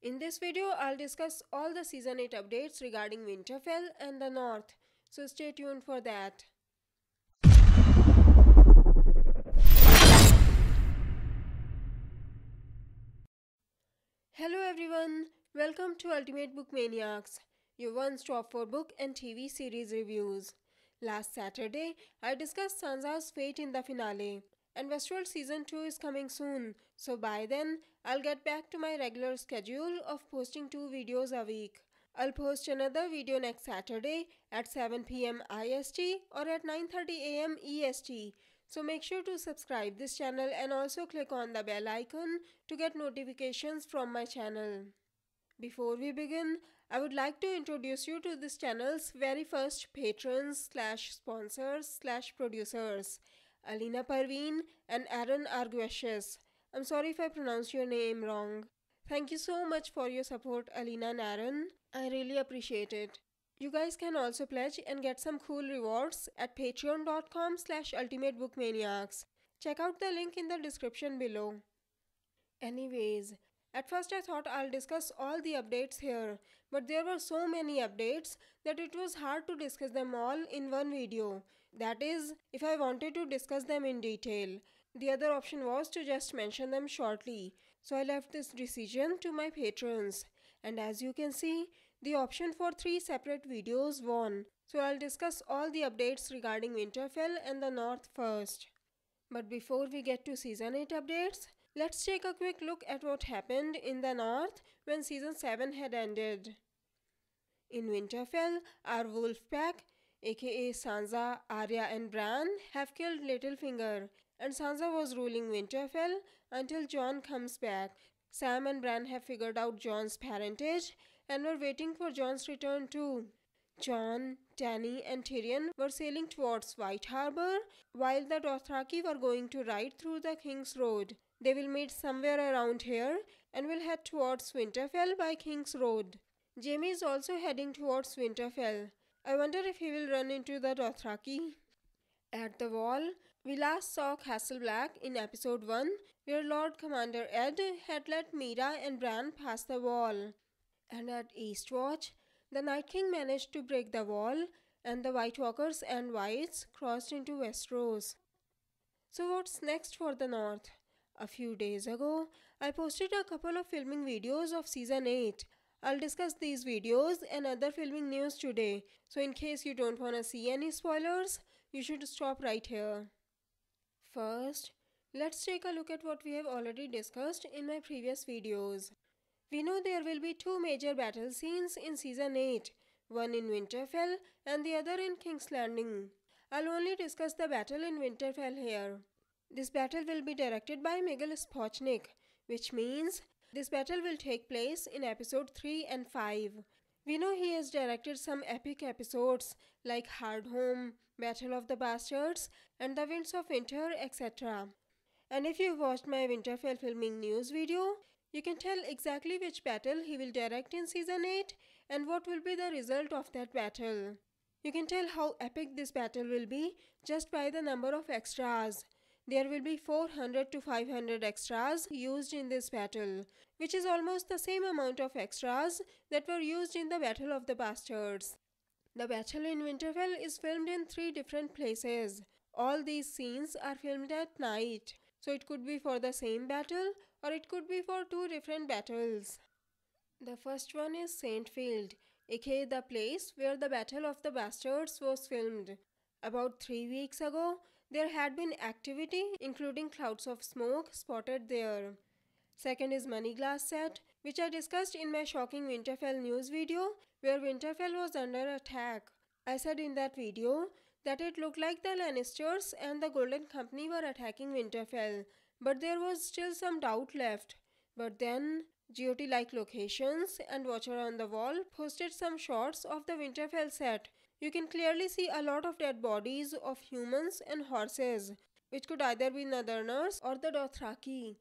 In this video, I'll discuss all the Season 8 updates regarding Winterfell and the North, so stay tuned for that. Hello everyone, welcome to Ultimate Book Maniacs, your one-stop for book and TV series reviews. Last Saturday, I discussed Sansa's fate in the finale, and Westworld Season 2 is coming soon, so by then, I'll get back to my regular schedule of posting 2 videos a week. I'll post another video next Saturday at 7 p.m. IST or at 9:30 a.m. EST. So make sure to subscribe this channel and also click on the bell icon to get notifications from my channel. Before we begin, I would like to introduce you to this channel's very first patrons / sponsors / producers, Alina Parveen and Aaron Arguelles. I'm sorry if I pronounced your name wrong. Thank you so much for your support, Alina and Aaron. I really appreciate it. You guys can also pledge and get some cool rewards at patreon.com/ultimatebookmaniacs. Check out the link in the description below. Anyways, at first I thought I'll discuss all the updates here, but there were so many updates that it was hard to discuss them all in one video. That is, if I wanted to discuss them in detail. The other option was to just mention them shortly, so I left this decision to my patrons. And as you can see, the option for 3 separate videos won. So I'll discuss all the updates regarding Winterfell and the North first. But before we get to Season 8 updates, let's take a quick look at what happened in the North when Season 7 had ended. In Winterfell, our wolf pack, aka Sansa, Arya and Bran, have killed Littlefinger, and Sansa was ruling Winterfell until Jon comes back. Sam and Bran have figured out Jon's parentage and were waiting for Jon's return too. Jon, Dany and Tyrion were sailing towards White Harbor while the Dothraki were going to ride through the King's Road. They will meet somewhere around here and will head towards Winterfell by King's Road. Jaime is also heading towards Winterfell. I wonder if he will run into the Dothraki. At the Wall, we last saw Castle Black in episode 1 where Lord Commander Ed had let Meera and Bran pass the wall. And at Eastwatch, the Night King managed to break the wall and the White Walkers and Whites crossed into Westeros. So what's next for the North? A few days ago, I posted a couple of filming videos of Season 8. I'll discuss these videos and other filming news today, so in case you don't want to see any spoilers, you should stop right here. First, let's take a look at what we have already discussed in my previous videos. We know there will be 2 major battle scenes in Season 8, one in Winterfell and the other in King's Landing. I'll only discuss the battle in Winterfell here. This battle will be directed by Miguel Sapochnik, which means this battle will take place in episode 3 and 5. We know he has directed some epic episodes like Hardhome, Battle of the Bastards, and The Winds of Winter, etc. And if you've watched my Winterfell filming news video, you can tell exactly which battle he will direct in Season 8 and what will be the result of that battle. You can tell how epic this battle will be just by the number of extras. There will be 400 to 500 extras used in this battle, which is almost the same amount of extras that were used in the Battle of the Bastards. The battle in Winterfell is filmed in 3 different places. All these scenes are filmed at night, so it could be for the same battle or it could be for 2 different battles. The first one is Saintfield, aka the place where the Battle of the Bastards was filmed. About 3 weeks ago, there had been activity, including clouds of smoke, spotted there. Second is Moneyglass Set, which I discussed in my shocking Winterfell news video, where Winterfell was under attack. I said in that video that it looked like the Lannisters and the Golden Company were attacking Winterfell, but there was still some doubt left. But then, GOTLikeLocations and Watcher on the Wall posted some shots of the Winterfell set. You can clearly see a lot of dead bodies of humans and horses, which could either be Northerners or the Dothraki.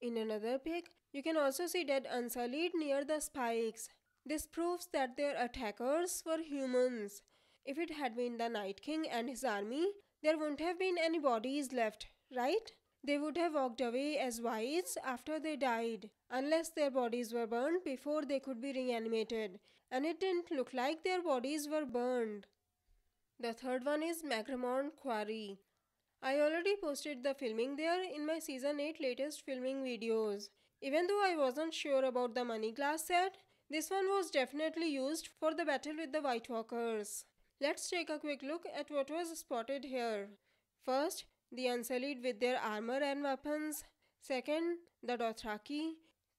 In another pic, you can also see dead Unsullied near the spikes. This proves that their attackers were humans. If it had been the Night King and his army, there wouldn't have been any bodies left, right? They would have walked away as whites after they died. unless their bodies were burned before they could be reanimated, and it didn't look like their bodies were burned. The third one is Magramorn Quarry. I already posted the filming there in my season 8 latest filming videos. Even though I wasn't sure about the money glass set, this one was definitely used for the battle with the White Walkers. Let's take a quick look at what was spotted here. First, the Unsullied with their armor and weapons. Second, the Dothraki.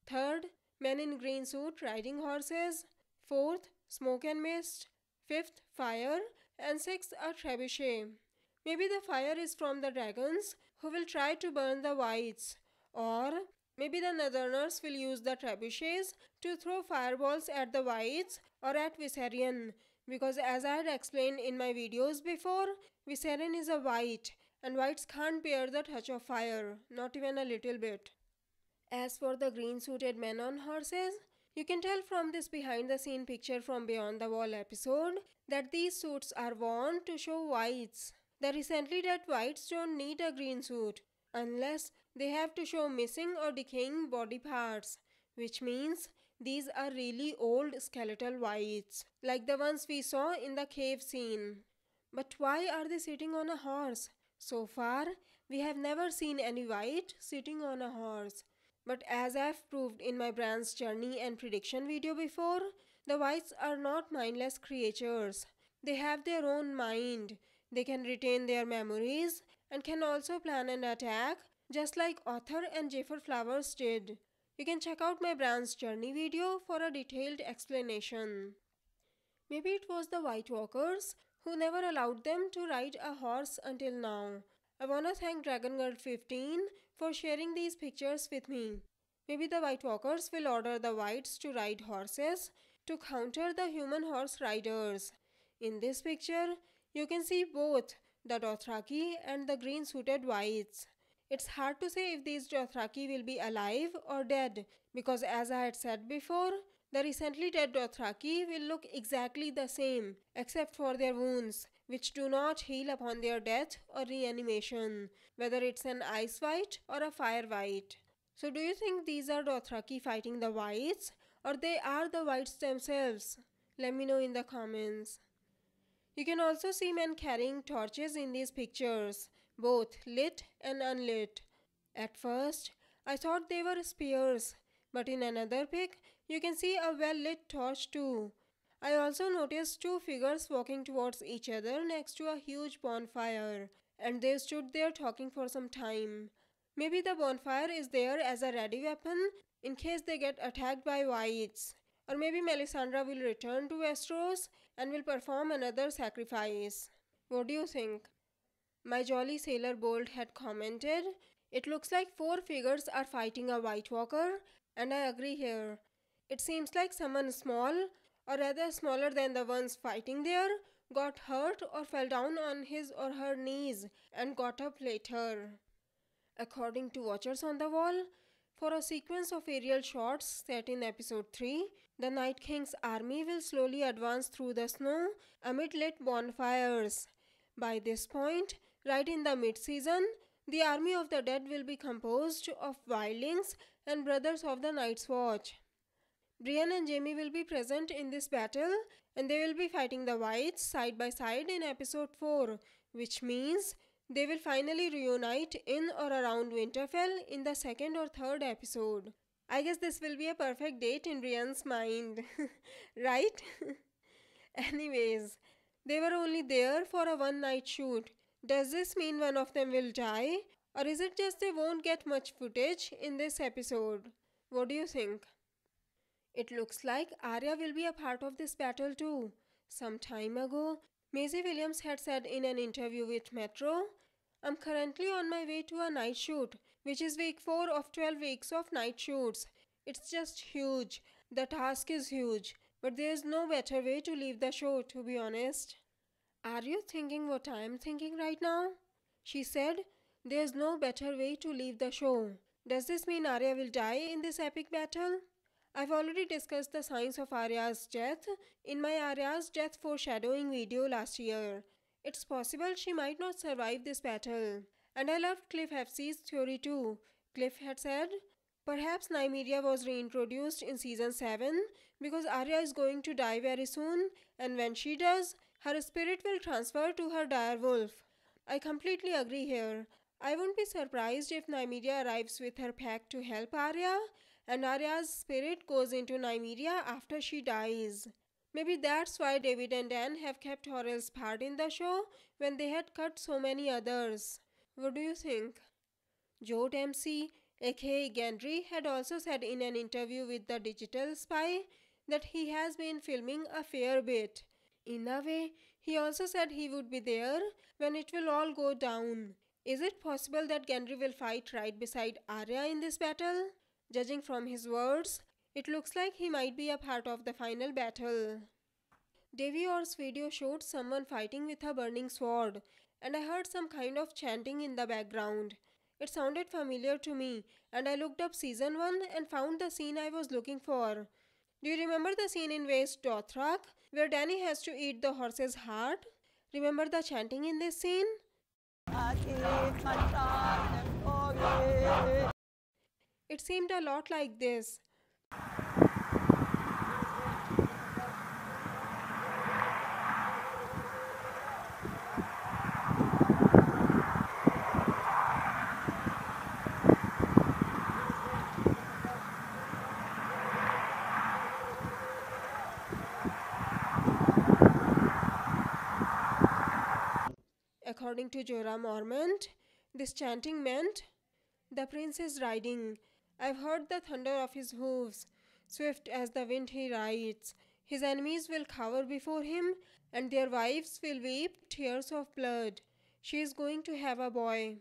Third, men in green suit riding horses. Fourth, smoke and mist. Fifth, fire. And sixth, a trebuchet. Maybe the fire is from the dragons who will try to burn the whites. Or maybe the northerners will use the trebuchets to throw fireballs at the whites or at Viserion. Because as I had explained in my videos before, Viserion is a white and whites can't bear the touch of fire, not even a little bit. As for the green suited men on horses, you can tell from this behind the scene picture from Beyond the Wall episode that these suits are worn to show whites. The recently dead whites don't need a green suit unless they have to show missing or decaying body parts, which means these are really old skeletal whites, like the ones we saw in the cave scene. But why are they sitting on a horse? So far, we have never seen any white sitting on a horse. But as I've proved in my brand's journey and prediction video before, the whites are not mindless creatures. They have their own mind. They can retain their memories and can also plan an attack just like Arthur and Jaffar Flowers did. You can check out my brand's journey video for a detailed explanation. Maybe it was the White Walkers who never allowed them to ride a horse until now. I wanna thank Dragon Girl 15 for sharing these pictures with me. Maybe the White Walkers will order the whites to ride horses to counter the human horse riders. In this picture, you can see both the Dothraki and the green suited whites. It's hard to say if these Dothraki will be alive or dead because as I had said before, the recently dead Dothraki will look exactly the same except for their wounds, which do not heal upon their death or reanimation, whether it's an ice white or a fire white. So do you think these are Dothraki fighting the whites or they are the whites themselves? Let me know in the comments. You can also see men carrying torches in these pictures, both lit and unlit. At first, I thought they were spears, but in another pic, you can see a well-lit torch too. I also noticed two figures walking towards each other next to a huge bonfire, and they stood there talking for some time. Maybe the bonfire is there as a ready weapon in case they get attacked by whites. Or maybe Melisandre will return to Westeros and will perform another sacrifice. What do you think? My jolly sailor Bold had commented, "It looks like 4 figures are fighting a White Walker," and I agree here. It seems like someone small, or rather smaller than the ones fighting there, got hurt or fell down on his or her knees and got up later. According to Watchers on the Wall, for a sequence of aerial shots set in episode 3, the Night King's army will slowly advance through the snow amid lit bonfires. By this point, right in the mid-season, the army of the dead will be composed of wildlings and brothers of the Night's Watch. Brienne and Jaime will be present in this battle and they will be fighting the whites side by side in episode 4, which means they will finally reunite in or around Winterfell in the 2nd or 3rd episode. I guess this will be a perfect date in Brienne's mind, right? Anyways, they were only there for a one-night shoot. Does this mean one of them will die? Or is it just they won't get much footage in this episode? What do you think? It looks like Arya will be a part of this battle too. Some time ago, Maisie Williams had said in an interview with Metro, "I'm currently on my way to a night shoot, which is week 4 of 12 weeks of night shoots. It's just huge. The task is huge, but there's no better way to leave the show, to be honest." Are you thinking what I'm thinking right now? She said, "There's no better way to leave the show." Does this mean Arya will die in this epic battle? I've already discussed the signs of Arya's death in my Arya's death foreshadowing video last year. It's possible she might not survive this battle. And I loved Cliff FC's theory too. Cliff had said, Perhaps Nymeria was reintroduced in season 7 because Arya is going to die very soon, and when she does, her spirit will transfer to her direwolf. I completely agree here. I won't be surprised if Nymeria arrives with her pack to help Arya, and Arya's spirit goes into Nymeria after she dies. Maybe that's why David and Dan have kept Horrell's part in the show when they had cut so many others. What do you think? Joe Dempsey, aka Gendry, had also said in an interview with the Digital Spy that he has been filming a fair bit. In a way, he also said he would be there when it will all go down. Is it possible that Gendry will fight right beside Arya in this battle? Judging from his words, it looks like he might be a part of the final battle. DavyOrr's video showed someone fighting with a burning sword, and I heard some kind of chanting in the background. It sounded familiar to me, and I looked up season 1 and found the scene I was looking for. Do you remember the scene in West Dothrak where Danny has to eat the horse's heart? Remember the chanting in this scene? It seemed a lot like this. According to Jorah Mormont, this chanting meant, "The prince is riding. I've heard the thunder of his hooves. Swift as the wind he rides. His enemies will cower before him, and their wives will weep tears of blood. She is going to have a boy."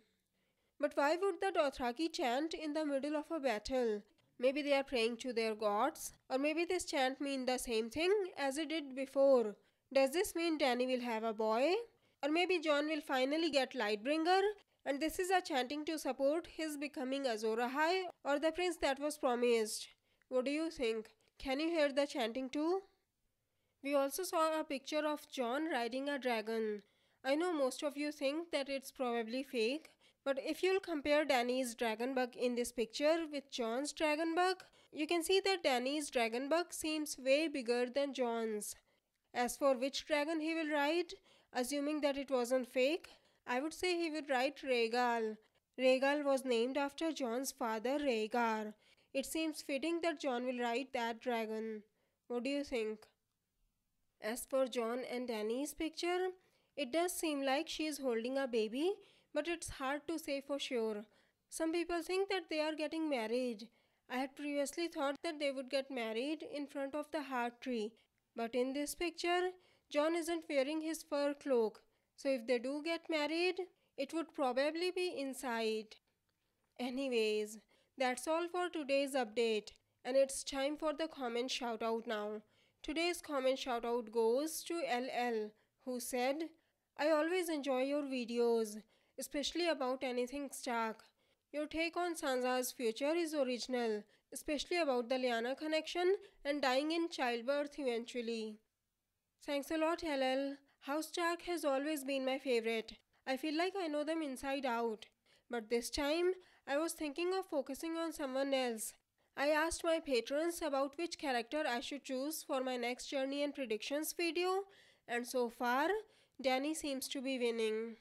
But why would the Dothraki chant in the middle of a battle? Maybe they are praying to their gods, or maybe this chant means the same thing as it did before. Does this mean Dany will have a boy? Or maybe Jon will finally get Lightbringer, and this is a chanting to support his becoming Azor Ahai or the prince that was promised. What do you think? Can you hear the chanting too? We also saw a picture of Jon riding a dragon. I know most of you think that it's probably fake, but if you'll compare Dany's dragon bug in this picture with Jon's dragon bug, you can see that Dany's dragon bug seems way bigger than Jon's. As for which dragon he will ride, assuming that it wasn't fake, I would say he would ride Rhaegal. Rhaegal was named after Jon's father Rhaegar. It seems fitting that Jon will ride that dragon. What do you think? As for Jon and Dany's picture, it does seem like she is holding a baby, but it's hard to say for sure. Some people think that they are getting married. I had previously thought that they would get married in front of the heart tree, but in this picture, Jon isn't wearing his fur cloak, so if they do get married, it would probably be inside. Anyways, that's all for today's update, and it's time for the comment shoutout now. Today's comment shoutout goes to LL, who said, "I always enjoy your videos, especially about anything Stark. Your take on Sansa's future is original, especially about the Lyanna connection and dying in childbirth eventually." Thanks a lot, LL. House Stark has always been my favorite. I feel like I know them inside out. But this time, I was thinking of focusing on someone else. I asked my patrons about which character I should choose for my next journey and predictions video, and so far, Dany seems to be winning.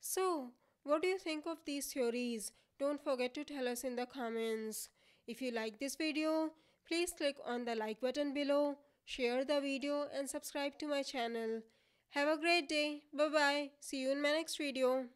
So, what do you think of these theories? Don't forget to tell us in the comments. If you like this video, please click on the like button below, share the video and subscribe to my channel. Have a great day. Bye bye. See you in my next video.